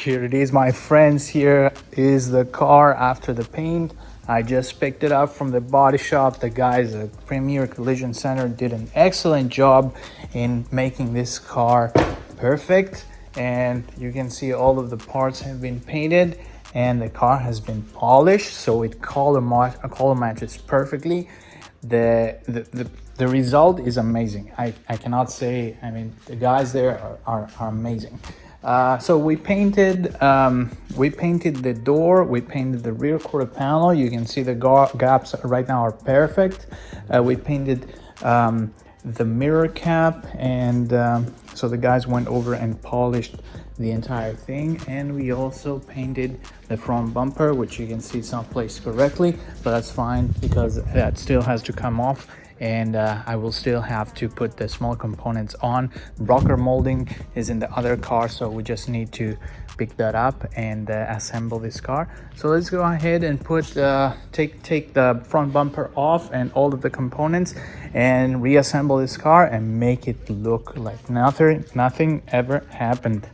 Here it is, my friends. Here is the car after the paint. I just picked it up from the body shop. The guys at Premier Collision Center did an excellent job in making this car perfect. And you can see all of the parts have been painted and the car has been polished, so it color matches perfectly. The result is amazing. I cannot say, I mean, the guys there are amazing. So we painted the door, we painted the rear quarter panel. You can see the gaps right now are perfect. We painted the mirror cap, and so the guys went over and polished the entire thing. And we also painted the front bumper, which you can see it's not placed correctly, but that's fine because that still has to come off, and I will still have to put the small components on. Rocker molding is in the other car, so we just need to pick that up and assemble this car. So let's go ahead and put take the front bumper off and all of the components and reassemble this car and make it look like nothing ever happened.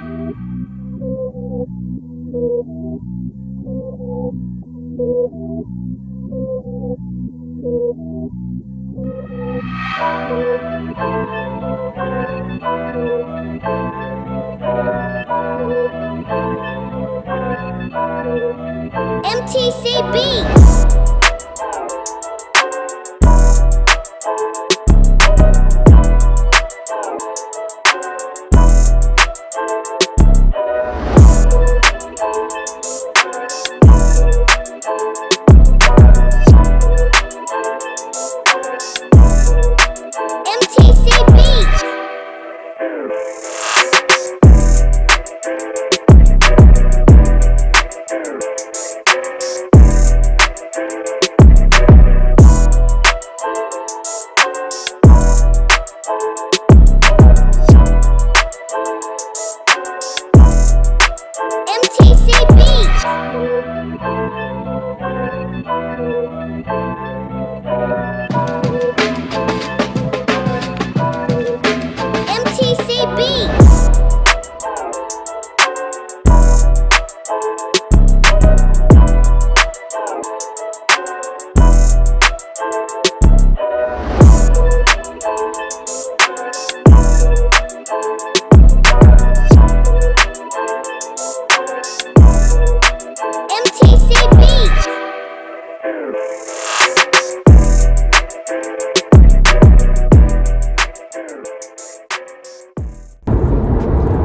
MTC Beatz.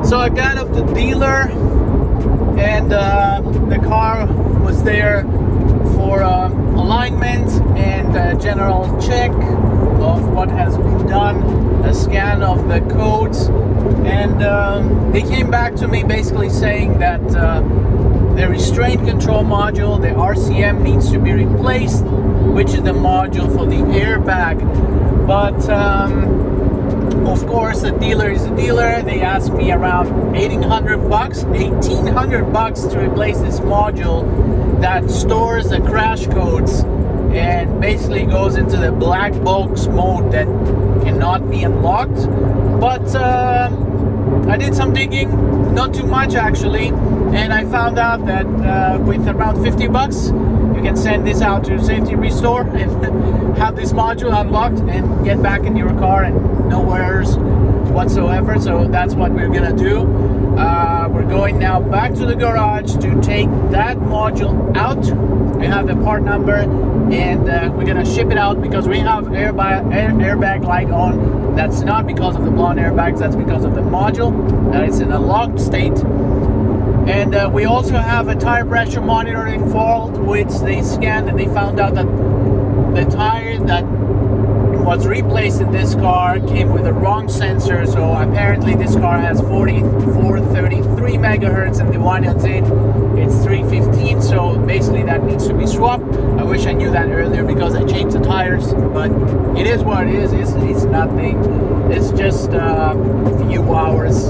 So I got off the dealer, and the car was there for alignment and a general check of what has been done, a scan of the codes, and they came back to me basically saying that the restraint control module, the RCM, needs to be replaced, which is the module for the airbag. But of course, the dealer is a dealer. They asked me around $1,800 to replace this module that stores the crash codes and basically goes into the black box mode that cannot be unlocked. But I did some digging, not too much actually, and I found out that with around $50 you can send this out to Safety Restore and have this module unlocked and get back in your car and no errors whatsoever. So that's what we're gonna do. We're going now back to the garage to take that module out. We have the part number, and we're gonna ship it out because we have airbag light on. That's not because of the blonde airbags, that's because of the module. It's in a locked state. And we also have a tire pressure monitoring fault, which they scanned and they found out that the tire that was replaced in this car came with the wrong sensor. So apparently this car has 433 megahertz and the one it's in, it's 315. So basically that needs to be swapped. I wish I knew that earlier because I changed the tires, but it is what it is. It's nothing. It's just a few hours.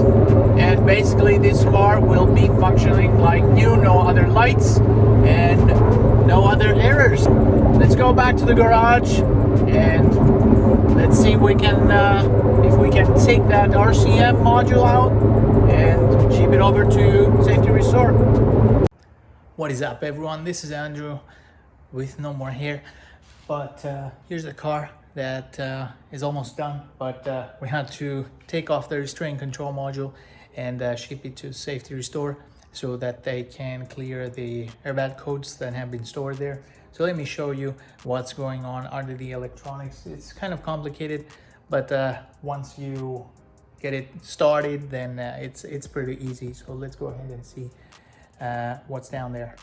And basically this car will be functioning like new, no other lights and no other errors. Let's go back to the garage and let's see if we can take that RCM module out and ship it over to Safety Restore. What is up, everyone? This is Andrew with no more hair, but here's the car that is almost done, but we had to take off the restraint control module and ship it to Safety Restore so that they can clear the airbag codes that have been stored there. So let me show you what's going on under the electronics. It's kind of complicated, but once you get it started, then it's pretty easy. So let's go ahead and see what's down there.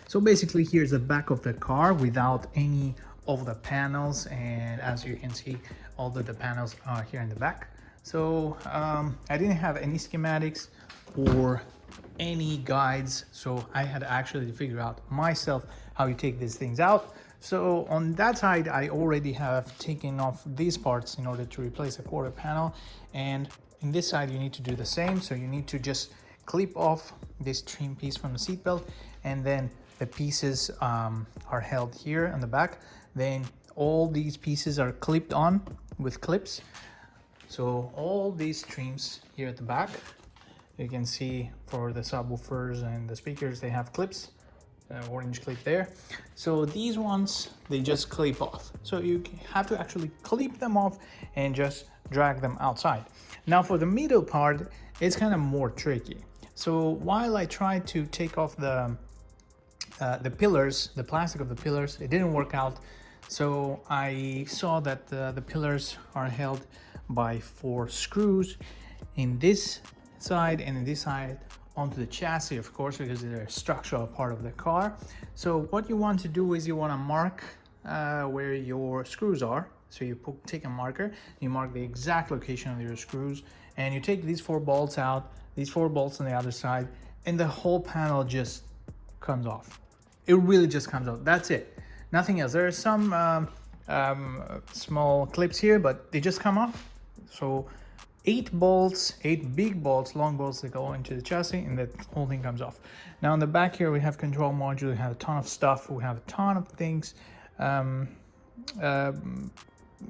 So basically here's the back of the car without any of the panels, and as you can see, all the panels are here in the back. So I didn't have any schematics or any guides, so I had actually to figure out myself how you take these things out. So on that side, I already have taken off these parts in order to replace a quarter panel, and in this side you need to do the same. So you need to just clip off this trim piece from the seat belt, and then the pieces are held here on the back. Then all these pieces are clipped on with clips. So all these trims here at the back, You can see for the subwoofers and the speakers, they have clips, orange clip there. So these ones, they just clip off. So you have to actually clip them off and just drag them outside. Now for the middle part, it's kind of more tricky. So while I tried to take off the pillars, the plastic of the pillars, it didn't work out. So I saw that the pillars are held by 4 screws in this side and in this side onto the chassis, of course, because they're a structural part of the car. So what you want to do is you want to mark where your screws are. So you take a marker, you mark the exact location of your screws, and you take these 4 bolts out, these 4 bolts on the other side, and the whole panel just comes off. It really just comes out. That's it. Nothing else. There are some small clips here, but they just come off. So 8 bolts, 8 big bolts, long bolts that go into the chassis, and the whole thing comes off. Now on the back here, we have control module. We have a ton of stuff. We have a ton of things.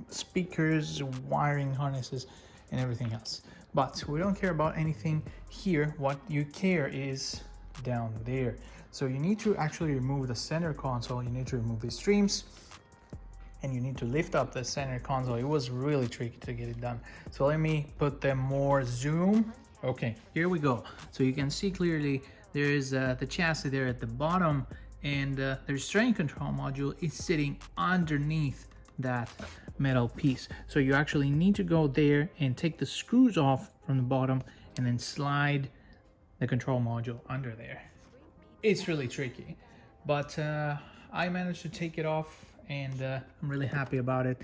Speakers, wiring harnesses, and everything else. But we don't care about anything here. What you care is down there. So you need to actually remove the center console. You need to remove the streams, and you need to lift up the center console. It was really tricky to get it done. So let me put them more zoom. Okay, here we go. So you can see clearly there is the chassis there at the bottom, and the restraint control module is sitting underneath that metal piece. So you actually need to go there and take the screws off from the bottom and then slide the control module under there. It's really tricky, but I managed to take it off, and I'm really happy about it.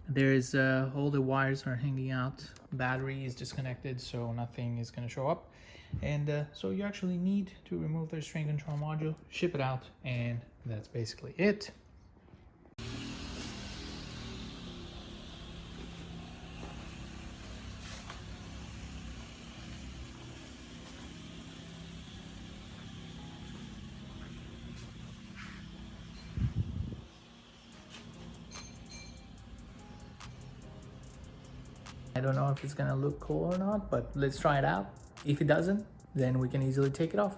There's all the wires are hanging out, battery is disconnected, so nothing is going to show up. And so you actually need to remove the restraint control module, ship it out, and that's basically it. I don't know if it's gonna look cool or not, but let's try it out. If it doesn't, then we can easily take it off.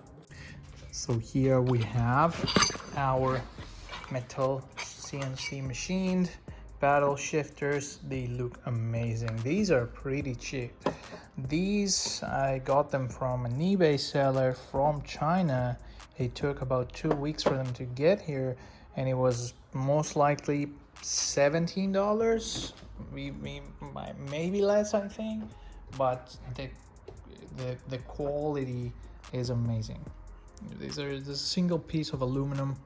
So here we have our metal CNC machined paddle shifters. They look amazing. These are pretty cheap. These, I got them from an eBay seller from China. It took about 2 weeks for them to get here, and it was most likely $17, maybe less, I think, but the quality is amazing. This is a single piece of aluminum.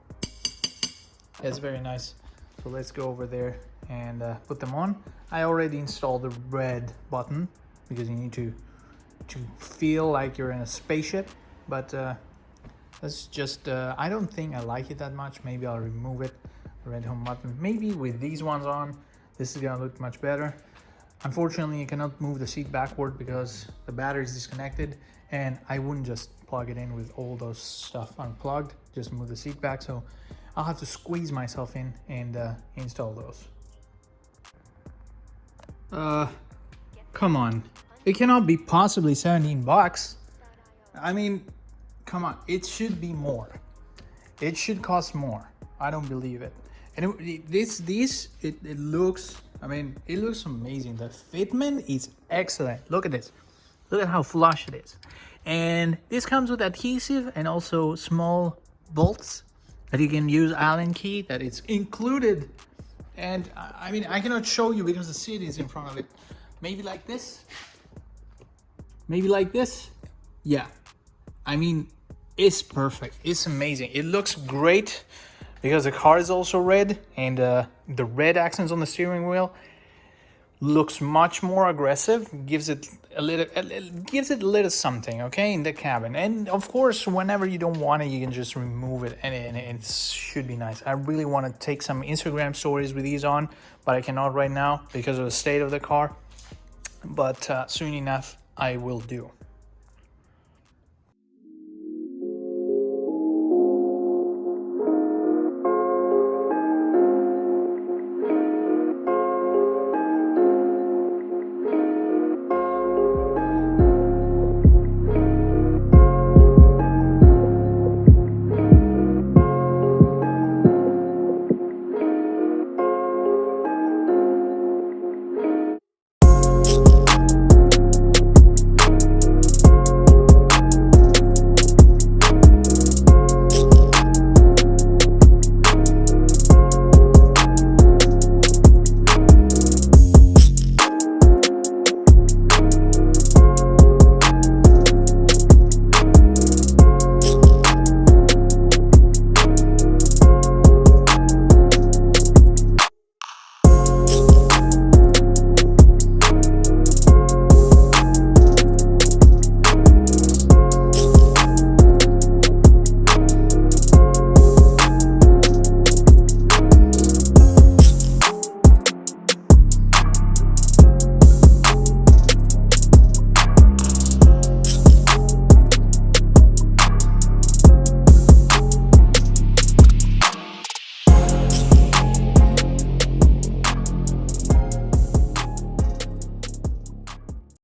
It's very nice. So let's go over there and put them on. I already installed the red button because you need to feel like you're in a spaceship, but that's just I don't think I like it that much. Maybe I'll remove it. Red home button. Maybe with these ones on, this is gonna look much better. Unfortunately, you cannot move the seat backward because the battery is disconnected, and I wouldn't just plug it in with all those stuff unplugged, just move the seat back. So I'll have to squeeze myself in and install those. Come on, it cannot be possibly 17 bucks. I mean, come on, it should be more. It should cost more. I don't believe it. And it looks, I mean, it looks amazing. The fitment is excellent. Look at this. Look at how flush it is. And this comes with adhesive and also small bolts that you can use Allen key, that it's included. And I mean, I cannot show you because the seat is in front of it. Maybe like this. Maybe like this. Yeah. I mean, it's perfect. It's amazing. It looks great because the car is also red, and the red accents on the steering wheel looks much more aggressive, gives it a little something, okay, in the cabin. And of course, whenever you don't want it, you can just remove it, and it should be nice. I really want to take some Instagram stories with these on, but I cannot right now because of the state of the car. But soon enough, I will do.